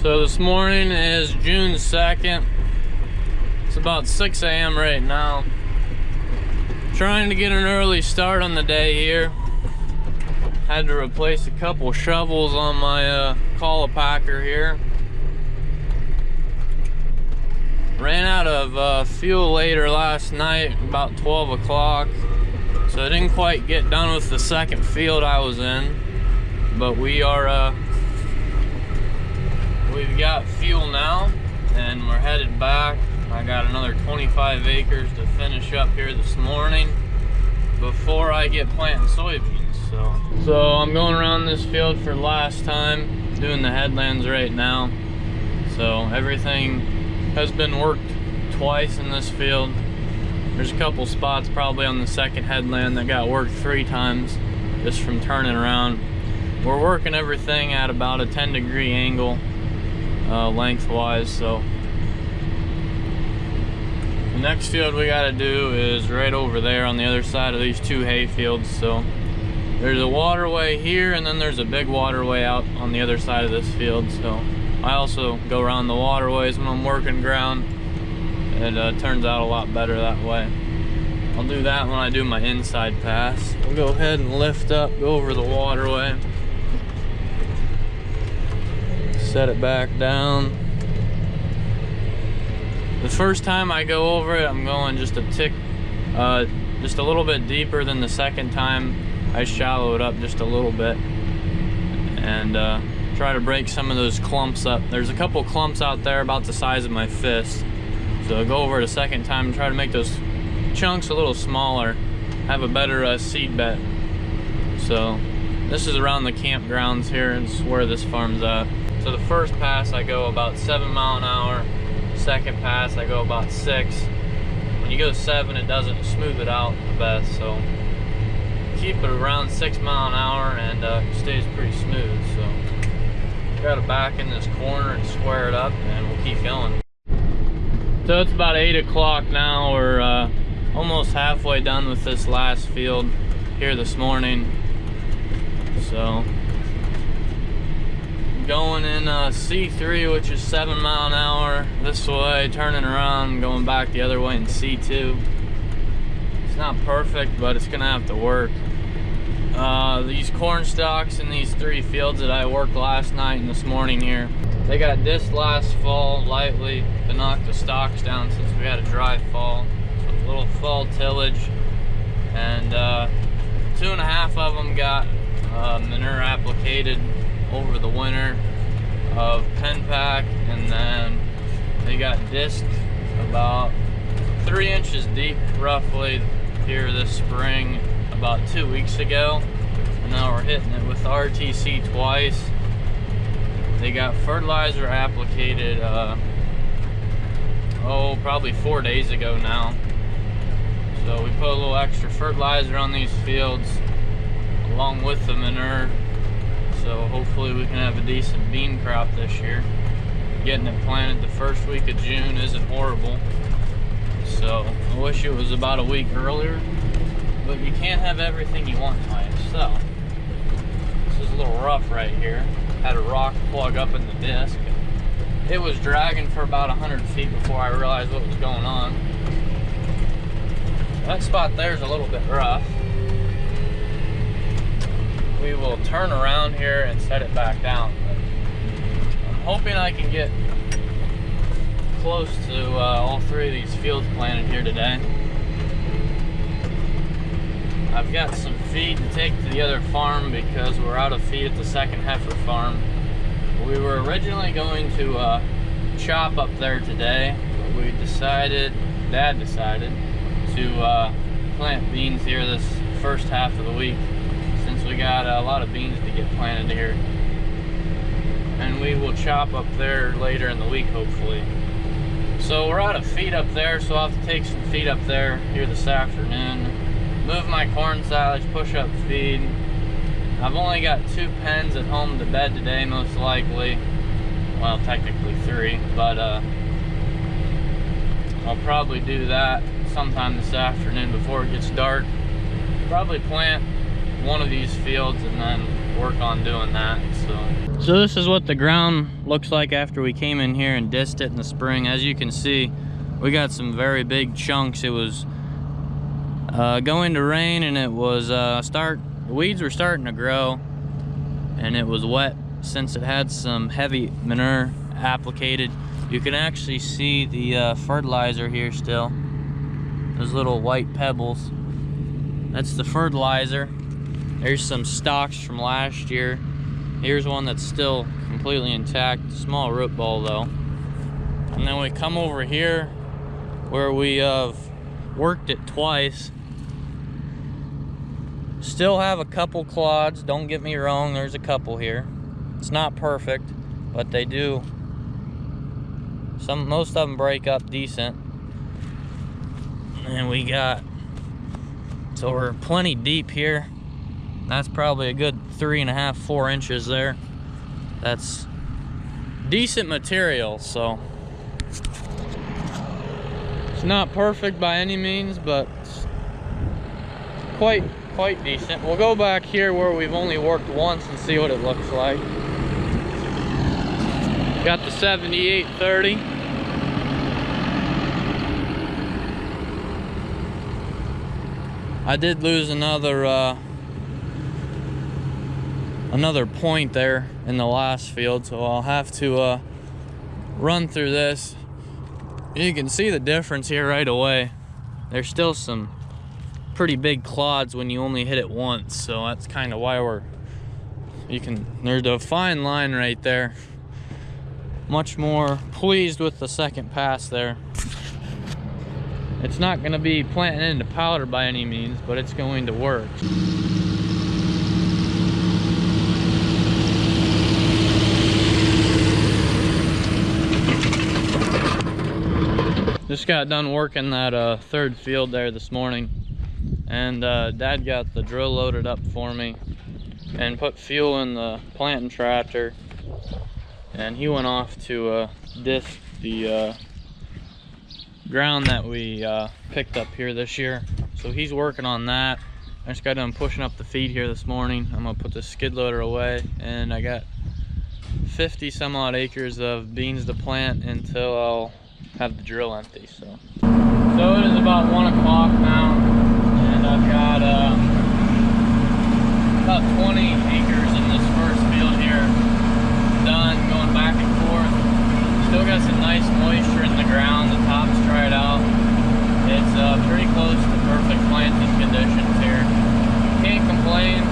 So this morning is June 2nd. It's about 6 a.m. right now. Trying to get an early start on the day here. Had to replace a couple shovels on my Call-A-Packer here. Ran out of fuel later last night, about 12 o'clock. So I didn't quite get done with the second field I was in. But we are, we've got fuel now, and we're headed back. I got another 25 acres to finish up here this morning before I get planting soybeans. So I'm going around this field for the last time, doing the headlands right now. So everything has been worked twice in this field. There's a couple spots probably on the second headland that got worked 3 times just from turning around. We're working everything at about a 10-degree angle lengthwise. So the next field we got to do is right over there on the other side of these 2 hay fields. So there's a waterway here, and then there's a big waterway out on the other side of this field. So I also go around the waterways when I'm working ground. It turns out a lot better that way. I'll do that when I do my inside pass. We'll go ahead and lift up, go over the waterway. Set it back down. The first time I go over it, I'm going just a tick, just a little bit deeper than the second time. I shallow it up just a little bit and try to break some of those clumps up. There's a couple clumps out there about the size of my fist. So I'll go over it a second time and try to make those chunks a little smaller, have a better seed bed. So this is around the campgrounds here, and it's where this farm's at. So the first pass I go about 7 miles an hour. Second pass I go about 6. When you go 7, it doesn't smooth it out the best. So keep it around 6 miles an hour and it stays pretty smooth. So got to back in this corner and square it up, and we'll keep going. So it's about 8 o'clock now. We're almost halfway done with this last field here this morning. So going in C3, which is 7 miles an hour this way, turning around, going back the other way in C2. It's not perfect, but it's gonna have to work. These corn stalks in these 3 fields that I worked last night and this morning here, they got dissed last fall lightly to knock the stalks down since we had a dry fall. So a little fall tillage, and 2.5 of them got manure applicated over the winter of pen pack, and then they got disced about 3 inches deep roughly here this spring about 2 weeks ago, and now we're hitting it with RTC twice. They got fertilizer applicated probably 4 days ago now. So we put a little extra fertilizer on these fields along with the manure. So hopefully we can have a decent bean crop this year. Getting it planted the first week of June isn't horrible. So I wish it was about a week earlier, but you can't have everything you want in life. So this is a little rough right here. Had a rock plug up in the disc. It was dragging for about 100 feet before I realized what was going on. That spot there is a little bit rough. We will turn around here and set it back down. I'm hoping I can get close to all 3 of these fields planted here today. I've got some feed to take to the other farm because we're out of feed at the second heifer farm. We were originally going to chop up there today, but we decided, Dad decided, to plant beans here this first half of the week, since we got a lot of beans to get planted here. And we will chop up there later in the week, hopefully. So we're out of feed up there, so I'll have to take some feed up there here this afternoon. Move my corn silage, push up feed. I've only got 2 pens at home to bed today, most likely. Well, technically 3, but I'll probably do that sometime this afternoon before it gets dark. Probably plant one of these fields and then work on doing that. So So this is what the ground looks like after we came in here and dissed it in the spring. As you can see, we got some very big chunks. It was going to rain, and it was the weeds were starting to grow, and it was wet since it had some heavy manure applicated. You can actually see the fertilizer here still. Those little white pebbles. That's the fertilizer. There's some stalks from last year. Here's one that's still completely intact. Small root ball though. And then we come over here where we have worked it twice. Still have a couple clods, don't get me wrong, there's a couple here. It's not perfect, but they do. Most of them break up decent. And we got, so we're plenty deep here. That's probably a good 3.5, 4 inches there. That's decent material, so. It's not perfect by any means, but it's quite decent. We'll go back here where we've only worked once and see what it looks like. Got the 7830. I did lose another point there in the last field, so I'll have to run through this. You can see the difference here right away. There's still some pretty big clods when you only hit it once, so that's kind of why there's a fine line right there. Much more pleased with the second pass there. It's not going to be planting into powder by any means, but it's going to work. Just got done working that third field there this morning, and Dad got the drill loaded up for me and put fuel in the planting tractor, and he went off to disc the ground that we picked up here this year. So he's working on that. I just got done pushing up the feed here this morning. I'm gonna put the skid loader away, and I got 50 some odd acres of beans to plant until I'll have the drill empty. So it is about 1 o'clock now, and I've got about 20 acres in this first field here done, going back and forth. Still got some nice moisture in the ground. The top's dried out. It's pretty close to perfect planting conditions here. Can't complain,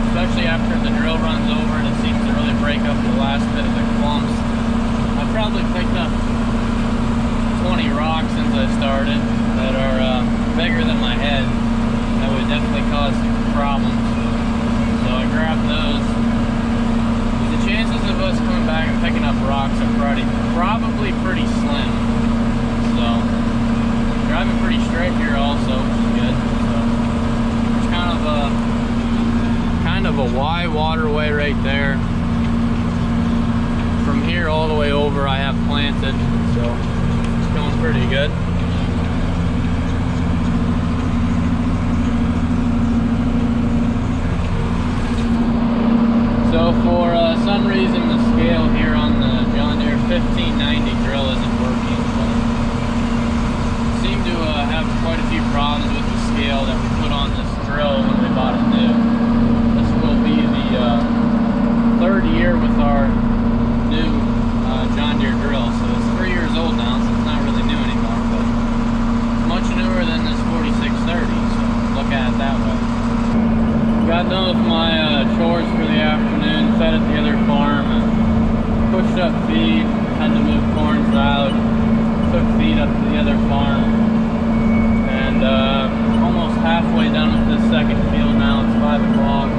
especially after the drill runs over and it seems to really break up the last bit of the clumps. I've probably picked up 20 rocks since I started that are bigger than my head. That would definitely cause some problems. So I grabbed those. The chances of us coming back and picking up rocks are probably pretty slim. So driving pretty straight here also, which is good. So there's kind of a Y waterway right there. From here all the way over I have planted, so it's going pretty good. So for some reason the scale here on the John Deere 1590 drill isn't working, but seem to have quite a few problems with the scale that we put on this drill when we bought it new. This will be the third year with our new John Deere drill, so it's 3 years old now, so it's not really new anymore, but it's much newer than this 4630, so look at it that way. Got done with my chores for the afternoon, fed at the other farm, and pushed up feed, had to move corns out, took feed up to the other farm, and almost halfway done with this second field now. It's 5 o'clock.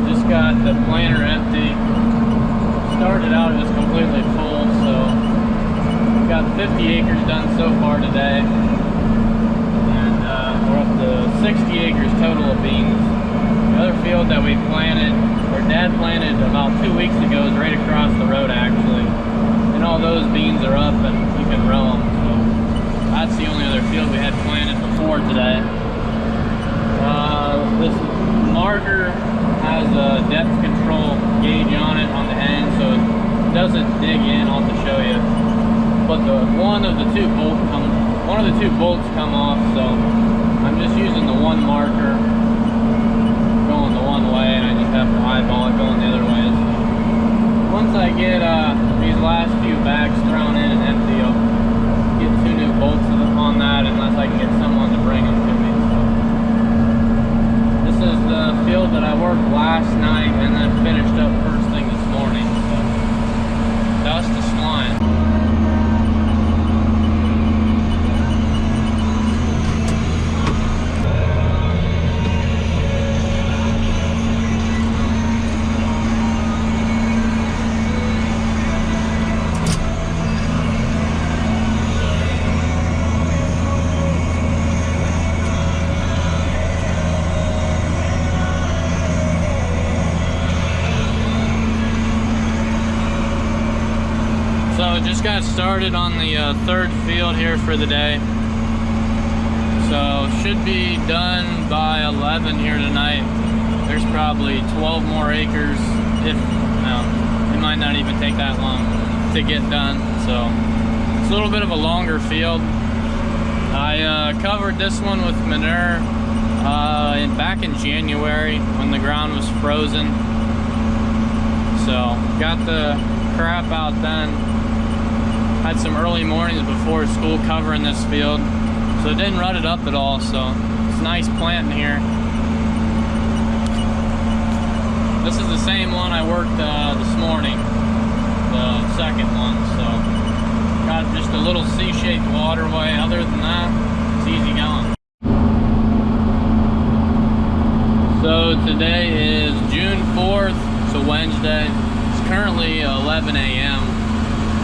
Just got the planter empty. Started out, it was completely full, so we've got 50 acres done so far today, and we're up to 60 acres total of beans. The other field that we planted, or Dad planted about 2 weeks ago, is right across the road actually, and all those beans are up and you can row them. So that's the only other field we had planted before today. This marker has a depth control gauge on it on the end, so it doesn't dig in. I'll have to show you. But one of the two bolts come off, so I'm just using the one marker going the one way, and I just have to eyeball it going the other way. So once I get these last few bags thrown in and empty, I'll get 2 new bolts on that, unless I can get someone to bring them to me. So this is the field that I worked last night and then finished up first thing this morning. So dust is flying. So just got started on the 3rd field here for the day. So should be done by 11 here tonight. There's probably 12 more acres, if no, it might not even take that long to get done. So it's a little bit of a longer field. I covered this one with manure back in January when the ground was frozen. So got the crap out then. Had some early mornings before school covering this field, so it didn't rut it up at all. So it's nice planting here. This is the same one I worked this morning, the 2nd one. So got just a little C-shaped waterway. Other than that, it's easy going. So today is June 4th, so Wednesday. It's currently 11 a.m.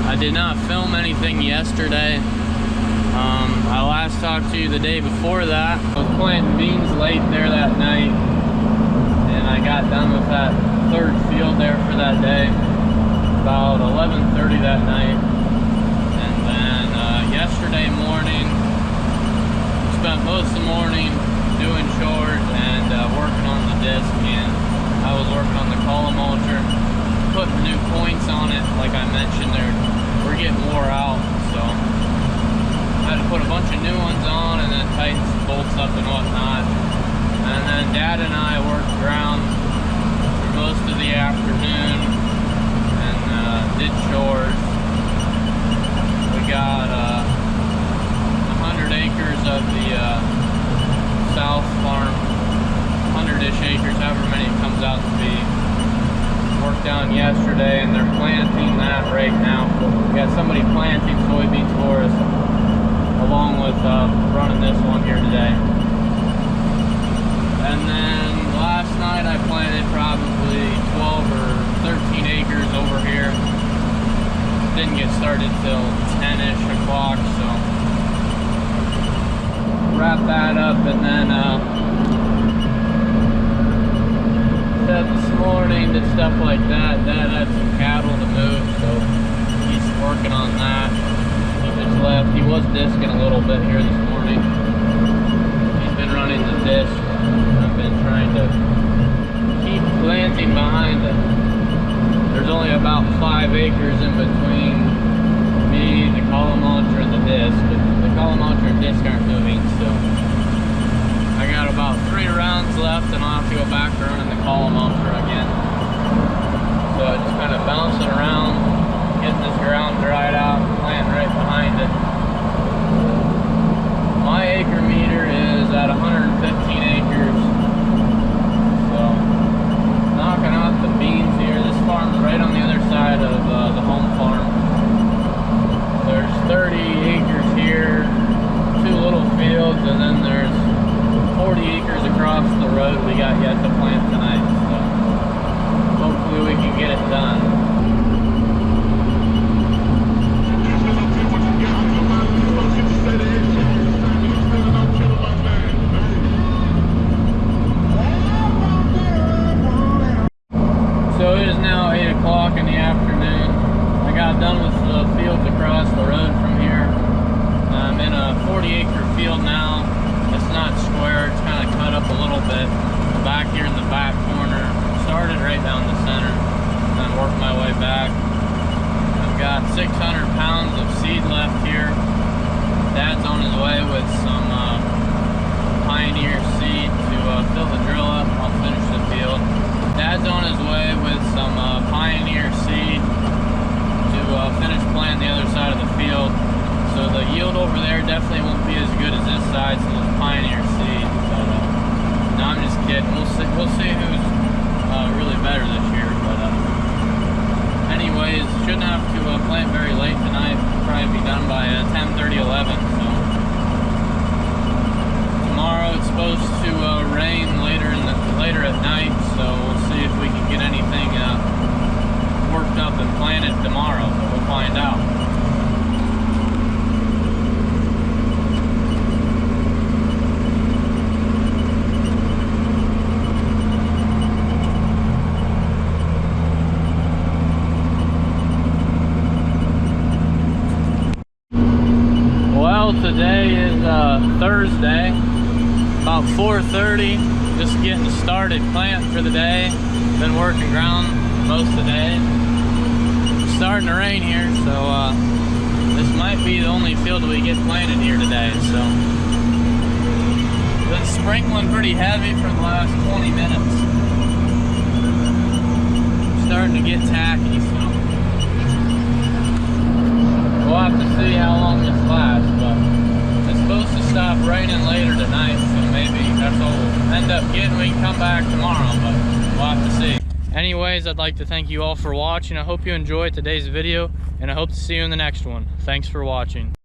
I did not film anything yesterday. I last talked to you the day before that. I was planting beans late there that night, and I got done with that 3rd field there for that day about 11:30 that night. And then yesterday morning, spent most of the morning doing chores and working on the disc, and I was working on the column mulcher, putting new points on it. Like I mentioned, we're getting wore out, so I had to put a bunch of new ones on and then tighten some bolts up and whatnot. And then Dad and I worked around for most of the afternoon and did chores. We got 100 acres of the South Farm, 100-ish acres, however many it comes out to be. Worked down yesterday, and they're planting that right now. We got somebody planting soybeans for us, along with running this one here today. And then last night I planted probably 12 or 13 acres over here. Didn't get started till 10-ish o'clock, so wrap that up, and then this morning did stuff like that. Dad had some cattle to move, so he's working on that. He just left. He was discing a little bit here this morning. He's been running the disc. I've been trying to keep planting behind it. There's only about 5 acres in between me, the column launcher, and the disc, but the column launcher and disc aren't moving, so I got about 3 rounds left, and I'll have to go back to running the column launcher again. So just kind of bouncing around, getting this ground dried out, planting right behind it. My acre meter is at 115 acres. So knocking out the beans here. This farm's right on the other side of the home farm. There's 30 acres here, 2 little fields, and then there's 40 acres across the road we got yet to plant tonight. So straight down the center, and then work my way back. I've got 600 pounds of seed left here. Dad's on his way with some Pioneer seed to fill the drill up. I'll finish the field. Dad's on his way with some Pioneer seed to finish planting the other side of the field. So the yield over there definitely won't be as good as this side, so it's Pioneer seed. But no, I'm just kidding. We'll see who's really better this year. But anyways, shouldn't have to plant very late tonight. Probably be done by 10:30, 11. So tomorrow it's supposed to rain later at night, so we'll see if we can get anything worked up and planted tomorrow. But we'll find out. Well, today is Thursday, about 4:30, just getting started planting for the day. Been working ground most of the day. It's starting to rain here, so this might be the only field we get planted here today. So been sprinkling pretty heavy for the last 20 minutes. Starting to get tacky, so we'll have to see how long this lasts, but it's supposed to stop raining later tonight, so maybe that's all we'll end up getting. We can come back tomorrow, but we'll have to see. Anyways, I'd like to thank you all for watching. I hope you enjoyed today's video, and I hope to see you in the next one. Thanks for watching.